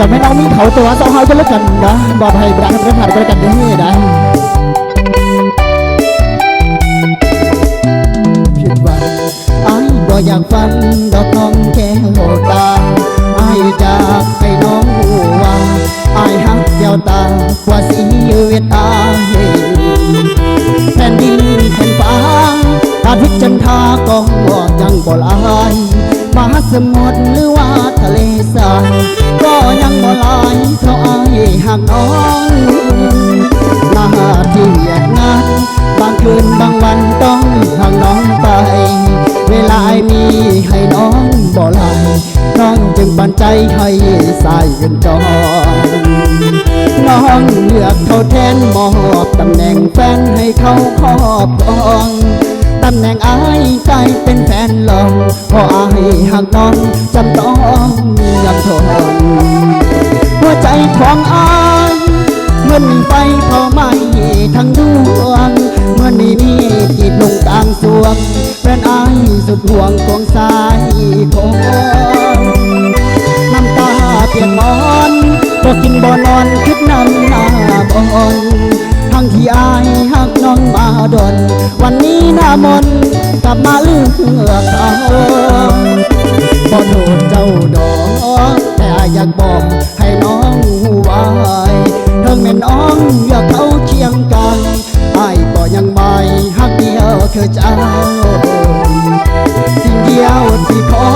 กับแม่น้องมีเขาตัวสองเฮาก็แล้วกันนะบอกให้บรรดาท่านผ่านก็แล้วกันนี่ได้ผิดหวังไอ้บ่อยากฟันดอกน้องแก้วตาไอ้จากให้น้องว่าไอ้หักเจ้าตากว่าสีเวตาแผ่นดินแผ่นฟ้าอาทิตย์จันทราก็ยังบ่ลายมหาสมุทรหรือว่าทะเลทรายก็ยังบ่ลายเพราะไอ้หักน้องหน้าที่แยกงานบางคืนบางวันต้องหักน้องไปเวลามีให้น้องบ่ลายน้องจึงปันใจให้สายเงินจองน้องเลือกเขาแทนมอบตำแหน่งแฟนให้เขาครอบครองตำแหน่งอายกลายเป็นแฟนหลงเพราะอายหักน้องจำต้องยังทนหัวใจของอายเมื่อมีไฟเผาไหม้ทั้งดวงเมื่อนี้มีจิตลงกลางสวงแฟนอายสุดห่วงควงสายคนน้ำตาเปียกมอนบ่กินบ่นอนคิดน้ำหน้าบ่อนทั้งที่อายหักน้องมาดนวันนี้หน้ามนกลับมาเลือกเขาบ่โทษเจ้าดอกแต่อยากบอกให้น้องไว้เธอแม่น้องอยากเขาเคียงกันอายก็ยังไม่หักเดียวคือเจ้าสิ่งเดียวที่ขอ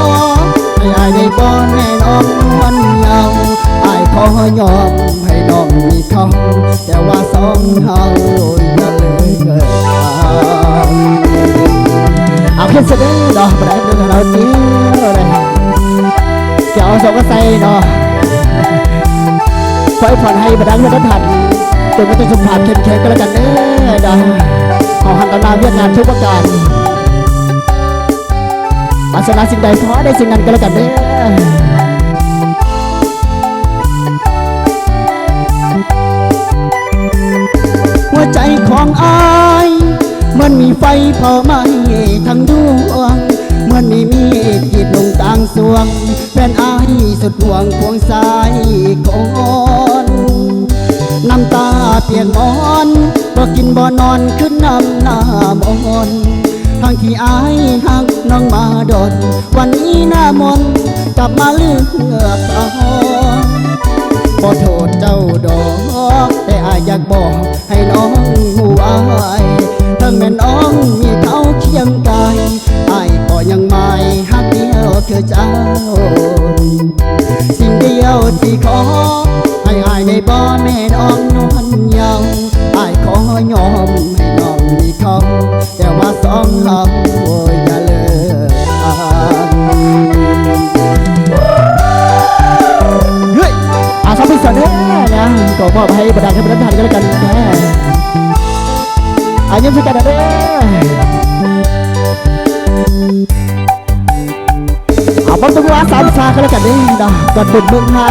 ให้อายได้บ่แน่น้องวันเยาว์อายขอยอมให้น้องมีเขาแต่ว่าสองเฮาอย่าเลยเกิดเอาขึ้นเสนอดอกประเดี๋ยวเราจิ้วเลยเจ้าสองก็ใส่เนาะไฟผ่อนให้บรรดาเพื่อนทันจนไม่ต้องสุขภาพเข้มแข็งก็แล้วกันเด้อดาวขอหันตนาเวียดนามทุกประการปรารถนาสิ่งใดขอได้สิ่งนั้นก็แล้วกันเด้อหัวใจของอายมันมีไฟเผาไหม้ทั้งดวงมันไม่มีจิตลงกลางสวงแฟนอายสุดห่วงควงสายคนน้ำตาเปียกมอนบ่กินบ่นอนขึ้นน้ำหน้ามนทั้งที่อายหักน้องมาดนวันนี้หน้ามนกลับมาเลือกเขาขอโทษเจ้าดอกแต่อายอยากบอกให้น้องไว้ทั้งแม่น้องมีเขาเคียงกายอายก็ยังไม่หักเดียวคือเจ้าสิ่งเดียวที่ขอให้อายได้บ่แม่น้องนวลเยาว์อายขอยอมให้น้องมีเขาแต่ว่าสองเราอย่าเลิกอาชอบพิเศษเนี่ยนะก็มอบให้บรรดาท่านประธานกันแล้วกันแม่อายิ้มสิกันนะเด้อเอาบ้องตัวสามชากันแล้วกันนี่นะก่อนบุญเมืองมา